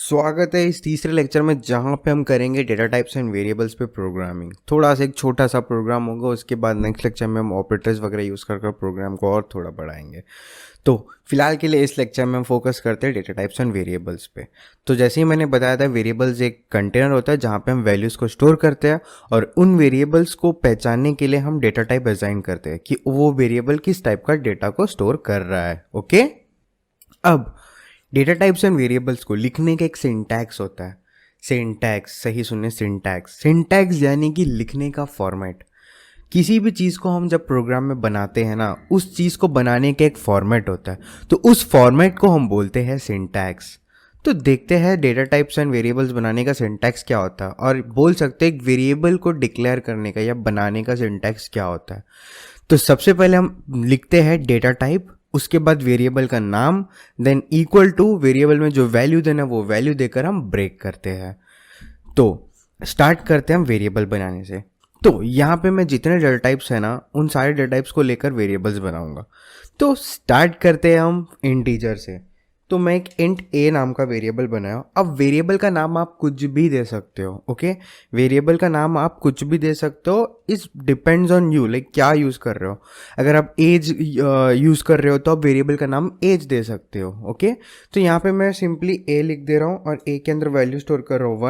स्वागत है इस तीसरे लेक्चर में जहाँ पे हम करेंगे डेटा टाइप्स एंड वेरिएबल्स पे प्रोग्रामिंग। थोड़ा सा एक छोटा सा प्रोग्राम होगा, उसके बाद नेक्स्ट लेक्चर में हम ऑपरेटर्स वगैरह यूज़ कर प्रोग्राम को और थोड़ा बढ़ाएंगे। तो फिलहाल के लिए इस लेक्चर में हम फोकस करते हैं डेटा टाइप्स एंड वेरिएबल्स पे। तो जैसे ही मैंने बताया था, वेरिएबल्स एक कंटेनर होता है जहाँ पे हम वैल्यूज़ को स्टोर करते हैं और उन वेरिएबल्स को पहचानने के लिए हम डेटा टाइप असाइन करते हैं कि वो वेरिएबल किस टाइप का डेटा को स्टोर कर रहा है। ओके, अब डेटा टाइप्स एंड वेरिएबल्स को लिखने का एक सिंटैक्स होता है। सिंटैक्स, सही सुनने, सिंटैक्स। सिंटैक्स यानी कि लिखने का फॉर्मेट। किसी भी चीज़ को हम जब प्रोग्राम में बनाते हैं ना, उस चीज़ को बनाने का एक फॉर्मेट होता है, तो उस फॉर्मेट को हम बोलते हैं सिंटैक्स। तो देखते हैं डेटा टाइप्स एंड वेरिएबल्स बनाने का सिंटैक्स क्या होता है, और बोल सकते हैं एक वेरिएबल को डिक्लेयर करने का या बनाने का सिंटैक्स क्या होता है। तो सबसे पहले हम लिखते हैं डेटा टाइप, उसके बाद वेरिएबल का नाम, देन इक्वल टू वेरिएबल में जो वैल्यू देना वो वैल्यू देकर हम ब्रेक करते हैं। तो स्टार्ट करते हैं हम वेरिएबल बनाने से। तो यहाँ पे मैं जितने डेटा टाइप्स है ना, उन सारे डेटा टाइप्स को लेकर वेरिएबल्स बनाऊंगा। तो स्टार्ट करते हैं हम इंटीजर से। तो मैं एक इंट ए नाम का वेरिएबल बनाया। अब वेरिएबल का नाम आप कुछ भी दे सकते हो। ओके, वेरिएबल का नाम आप कुछ भी दे सकते हो। इस डिपेंड्स ऑन यू, लाइक क्या यूज़ कर रहे हो। अगर आप एज यूज़ कर रहे हो तो आप वेरिएबल का नाम एज दे सकते हो। ओके, तो यहाँ पे मैं सिंपली ए लिख दे रहा हूँ और ए के अंदर वैल्यू स्टोर कर रहा हूँ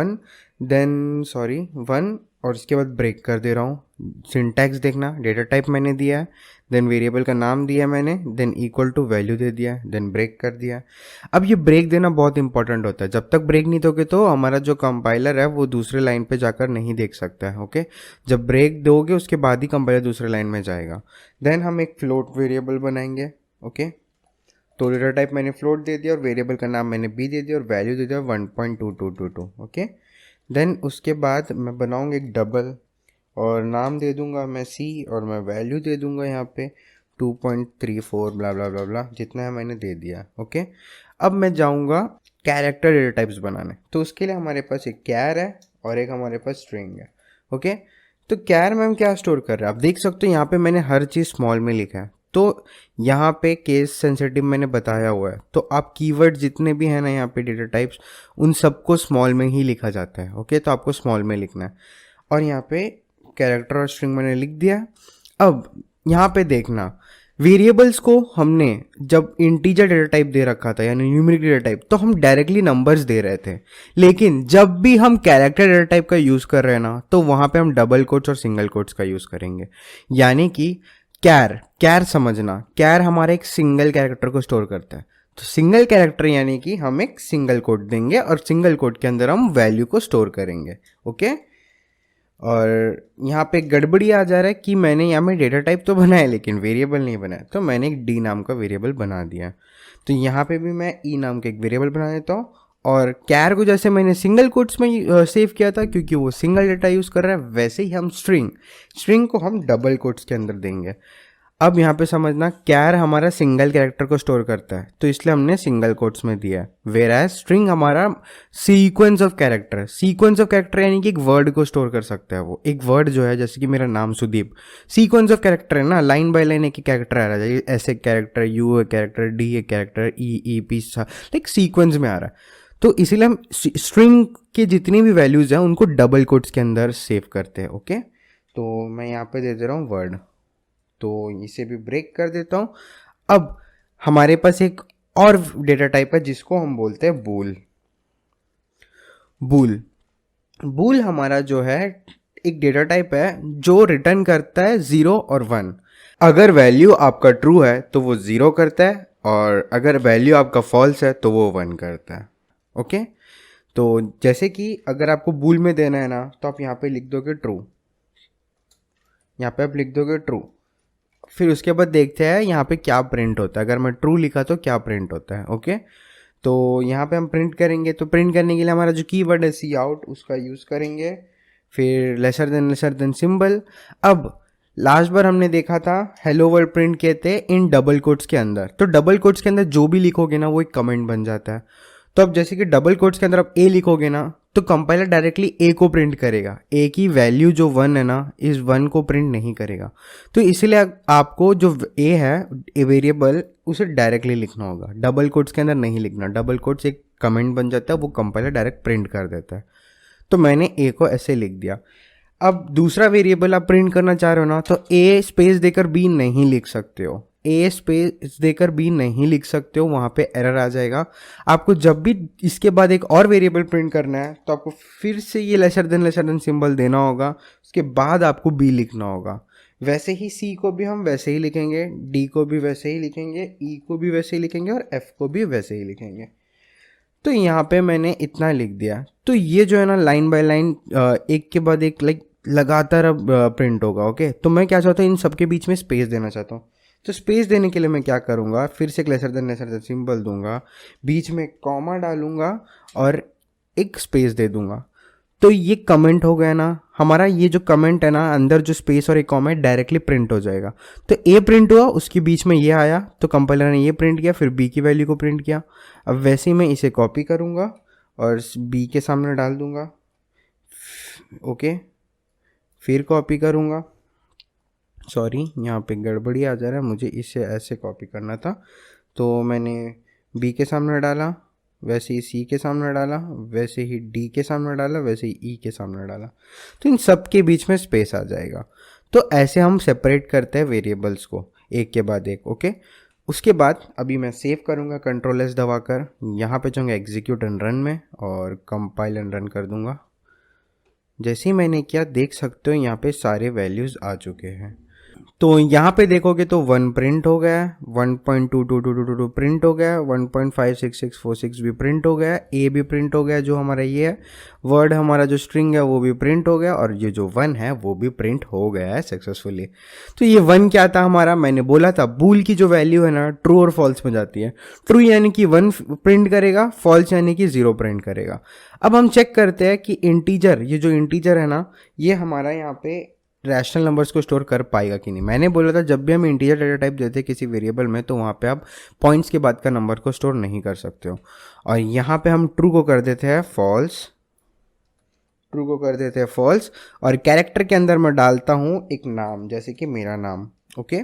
1, और इसके बाद ब्रेक कर दे रहा हूँ। सिंटैक्स देखना, डेटा टाइप मैंने दिया है, देन वेरिएबल का नाम दिया मैंने, देन इक्वल टू वैल्यू दे दिया, देन ब्रेक कर दिया। अब ये ब्रेक देना बहुत इंपॉर्टेंट होता है। जब तक ब्रेक नहीं दोगे तो हमारा जो कंपाइलर है वो दूसरे लाइन पे जाकर नहीं देख सकता है। ओके, जब ब्रेक दोगे उसके बाद ही कंपाइलर दूसरे लाइन में जाएगा। देन हम एक फ्लोट वेरिएबल बनाएंगे। ओके, तो डेटा टाइप मैंने फ्लोट दे दिया और वेरिएबल का नाम मैंने बी दे दिया और वैल्यू दे दिया 1.2222। ओके, देन उसके बाद मैं बनाऊंगा एक डबल और नाम दे दूंगा मैं सी, और मैं वैल्यू दे दूंगा यहाँ पे 2.34 ब्ला ब्ला ब्ला ब्ला, जितना है मैंने दे दिया। ओके, अब मैं जाऊंगा कैरेक्टर डेटा टाइप्स बनाने। तो उसके लिए हमारे पास एक कैर है और एक हमारे पास स्ट्रिंग है। ओके, तो कैर में हम क्या स्टोर कर रहे हैं आप देख सकते हो। यहाँ पे मैंने हर चीज़ स्मॉल में लिखा है। तो यहाँ पे केस सेंसिटिव मैंने बताया हुआ है। तो आप कीवर्ड जितने भी हैं ना यहाँ पे डेटा टाइप्स, उन सबको स्मॉल में ही लिखा जाता है। ओके, तो आपको स्मॉल में लिखना है। और यहाँ पे कैरेक्टर और स्ट्रिंग मैंने लिख दिया। अब यहाँ पे देखना, वेरिएबल्स को हमने जब इंटीजर डेटा टाइप दे रखा था यानी न्यूमेरिक डेटा टाइप, तो हम डायरेक्टली नंबर्स दे रहे थे। लेकिन जब भी हम कैरेक्टर डेटा टाइप का यूज़ कर रहे हैं ना, तो वहाँ पे हम डबल कोट्स और सिंगल कोट्स का यूज़ करेंगे। यानी कि कैर समझना, कैर हमारे एक सिंगल कैरेक्टर को स्टोर करता है। तो सिंगल कैरेक्टर यानी कि हम एक सिंगल कोट देंगे और सिंगल कोट के अंदर हम वैल्यू को स्टोर करेंगे। ओके, और यहाँ पे गड़बड़ी आ जा रहा है कि मैंने यहाँ में डेटा टाइप तो बनाया लेकिन वेरिएबल नहीं बनाया। तो मैंने एक डी नाम का वेरिएबल बना दिया। तो यहाँ पे भी मैं ई नाम का एक वेरिएबल बना देता हूँ। और कैर को जैसे मैंने सिंगल कोट्स में सेव किया था क्योंकि वो सिंगल डेटा यूज़ कर रहा है, वैसे ही हम स्ट्रिंग को हम डबल कोट्स के अंदर देंगे। अब यहाँ पे समझना, कैर हमारा सिंगल कैरेक्टर को स्टोर करता है तो इसलिए हमने सिंगल कोट्स में दिया है। वेयर स्ट्रिंग हमारा सीक्वेंस ऑफ कैरेक्टर यानी कि एक वर्ड को स्टोर कर सकता है। वो एक वर्ड जो है, जैसे कि मेरा नाम सुदीप, सीक्वेंस ऑफ कैरेक्टर है ना, लाइन बाय लाइन एक ही कैरेक्टर आ रहा है। ऐसे कैरेक्टर, यू एक कैरेक्टर, डी एक character, E P like sequence में आ रहा है। तो इसीलिए हम स्ट्रिंग के जितनी भी वैल्यूज हैं उनको डबल कोट्स के अंदर सेव करते हैं। ओके, तो मैं यहाँ पे दे दे रहा हूँ वर्ड, तो इसे भी ब्रेक कर देता हूँ। अब हमारे पास एक और डेटा टाइप है जिसको हम बोलते हैं बूल हमारा जो है एक डेटा टाइप है जो रिटर्न करता है 0 और 1। अगर वैल्यू आपका ट्रू है तो वो 0 करता है, और अगर वैल्यू आपका फॉल्स है तो वो 1 करता है। ओके, तो जैसे कि अगर आपको बूल में देना है ना, तो आप यहाँ पे लिख दोगे ट्रू, यहाँ पे आप लिख दोगे ट्रू। फिर उसके बाद देखते हैं यहाँ पे क्या प्रिंट होता है। अगर मैं ट्रू लिखा तो क्या प्रिंट होता है। ओके, तो यहाँ पे हम प्रिंट करेंगे। तो प्रिंट करने के लिए हमारा जो कीवर्ड है सी आउट, उसका यूज़ करेंगे। फिर लेसर देन सिंबल। अब लास्ट बार हमने देखा था हेलो वर्ल्ड प्रिंट किए थे इन डबल कोट्स के अंदर। तो डबल कोट्स के अंदर जो भी लिखोगे ना वो एक कमेंट बन जाता है। तो अब जैसे कि डबल कोट्स के अंदर आप ए लिखोगे ना, तो कंपाइलर डायरेक्टली ए को प्रिंट करेगा। ए की वैल्यू जो 1 है ना, इस 1 को प्रिंट नहीं करेगा। तो इसलिए आपको जो ए है, ए वेरिएबल, उसे डायरेक्टली लिखना होगा, डबल कोट्स के अंदर नहीं लिखना। डबल कोट्स एक कमेंट बन जाता है, वो कंपाइलर डायरेक्ट प्रिंट कर देता है। तो मैंने ए को ऐसे लिख दिया। अब दूसरा वेरिएबल आप प्रिंट करना चाह रहे हो ना, तो ए स्पेस देकर बी नहीं लिख सकते हो, ए स्पेस देकर बी नहीं लिख सकते हो, वहाँ पे एरर आ जाएगा। आपको जब भी इसके बाद एक और वेरिएबल प्रिंट करना है तो आपको फिर से ये लेसर देन सिंबल देना होगा, उसके बाद आपको बी लिखना होगा। वैसे ही सी को भी हम वैसे ही लिखेंगे, डी को भी वैसे ही लिखेंगे, ई को भी वैसे ही लिखेंगे और एफ को भी वैसे ही लिखेंगे। तो यहाँ पे मैंने इतना लिख दिया। तो ये जो है ना लाइन बाय लाइन एक के बाद एक लाइक लगातार अब प्रिंट होगा। ओके, तो मैं क्या चाहता हूँ, इन सबके बीच में स्पेस देना चाहता हूँ। तो स्पेस देने के लिए मैं क्या करूँगा, फिर से एक लेसर देन सिंबल दूंगा, बीच में कॉमा डालूंगा और एक स्पेस दे दूंगा। तो ये कमेंट हो गया ना हमारा, ये जो कमेंट है ना अंदर जो स्पेस और एक कॉमा है डायरेक्टली प्रिंट हो जाएगा। तो ए प्रिंट हुआ, उसके बीच में ये आया, तो कंपाइलर ने ये प्रिंट किया, फिर बी की वैल्यू को प्रिंट किया। अब वैसे ही मैं इसे कॉपी करूँगा और बी के सामने डाल दूंगा। ओके, फिर कॉपी करूँगा, सॉरी यहाँ पे गड़बड़ी आ जा रहा है, मुझे इसे ऐसे कॉपी करना था। तो मैंने बी के सामने डाला, वैसे ही सी के सामने डाला, वैसे ही डी के सामने डाला, वैसे ही ई के सामने डाला। तो इन सब के बीच में स्पेस आ जाएगा। तो ऐसे हम सेपरेट करते हैं वेरिएबल्स को एक के बाद एक। ओके, उसके बाद अभी मैं सेव करूँगा कंट्रोल एस दबाकर, यहाँ पे जाऊँगा एग्जीक्यूट एंड रन में और कंपाइल एंड रन कर दूँगा। जैसे ही मैंने किया देख सकते हो यहाँ पे सारे वैल्यूज़ आ चुके हैं। तो यहाँ पे देखोगे तो 1 प्रिंट हो गया, 1.22222 प्रिंट हो गया, 1.56646 भी प्रिंट हो गया, ए भी प्रिंट हो गया जो हमारा ये है, वर्ड हमारा जो स्ट्रिंग है वो भी प्रिंट हो गया, और ये जो 1 है वो भी प्रिंट हो गया है सक्सेसफुली। तो ये 1 क्या था हमारा, मैंने बोला था बूल की जो वैल्यू है ना ट्रू और फॉल्स में जाती है। ट्रू यानी कि 1 प्रिंट करेगा, फॉल्स यानी कि 0 प्रिंट करेगा। अब हम चेक करते हैं कि इंटीजर, ये जो इंटीजर है ना ये हमारा यहाँ पे रैशनल नंबर्स को स्टोर कर पाएगा कि नहीं। मैंने बोला था जब भी हम इंटीजर डेटा टाइप देते हैं किसी वेरिएबल में तो वहाँ पे आप पॉइंट्स के बाद का नंबर को स्टोर नहीं कर सकते हो। और यहाँ पे हम ट्रू को कर देते हैं फॉल्स, ट्रू को कर देते हैं फॉल्स, और कैरेक्टर के अंदर मैं डालता हूँ एक नाम, जैसे कि मेरा नाम। ओके,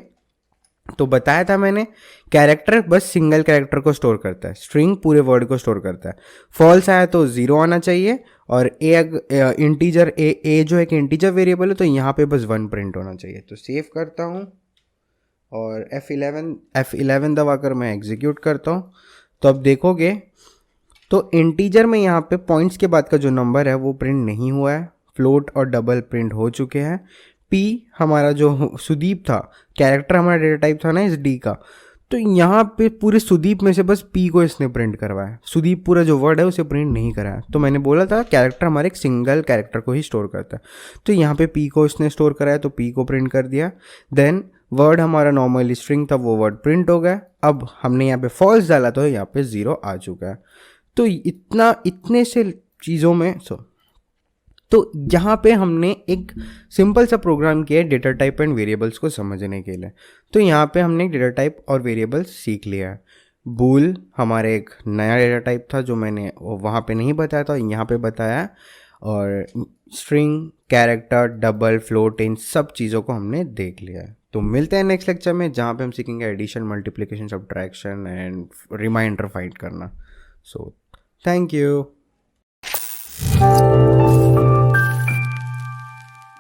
तो बताया था मैंने कैरेक्टर बस सिंगल कैरेक्टर को स्टोर करता है, स्ट्रिंग पूरे वर्ड को स्टोर करता है। फॉल्स आया तो 0 आना चाहिए, और इंटीजर ए जो एक इंटीजर वेरिएबल है तो यहाँ पे बस 1 प्रिंट होना चाहिए। तो सेव करता हूँ और F11 दबाकर मैं एग्जीक्यूट करता हूँ। तो अब देखोगे तो इंटीजर में यहाँ पे पॉइंट्स के बाद का जो नंबर है वो प्रिंट नहीं हुआ है, फ्लोट और डबल प्रिंट हो चुके हैं। पी हमारा जो सुदीप था, कैरेक्टर हमारा डेटा टाइप था ना इस डी का, तो यहाँ पे पूरे सुदीप में से बस पी को इसने प्रिंट करवाया, सुदीप पूरा जो वर्ड है उसे प्रिंट नहीं कराया। तो मैंने बोला था कैरेक्टर हमारे एक सिंगल कैरेक्टर को ही स्टोर करता है, तो यहाँ पे पी को इसने स्टोर कराया तो पी को प्रिंट कर दिया। देन वर्ड हमारा नॉर्मली स्ट्रिंग था वो वर्ड प्रिंट हो गया। अब हमने यहाँ पे फॉल्स डाला तो यहाँ पे 0 आ चुका है। तो इतने से चीज़ों में तो यहाँ पे हमने एक सिंपल सा प्रोग्राम किया है डेटा टाइप एंड वेरिएबल्स को समझने के लिए। तो यहाँ पे हमने डेटा टाइप और वेरिएबल्स सीख लिया है। बूल हमारे एक नया डेटा टाइप था जो मैंने वहाँ पे नहीं बताया था, यहाँ पे बताया, और स्ट्रिंग, कैरेक्टर, डबल, फ्लोट, इन सब चीज़ों को हमने देख लिया है। तो मिलते हैं नेक्स्ट लेक्चर में जहाँ पे हम सीखेंगे addition, multiplication, subtraction and remainder find करना। So thank you.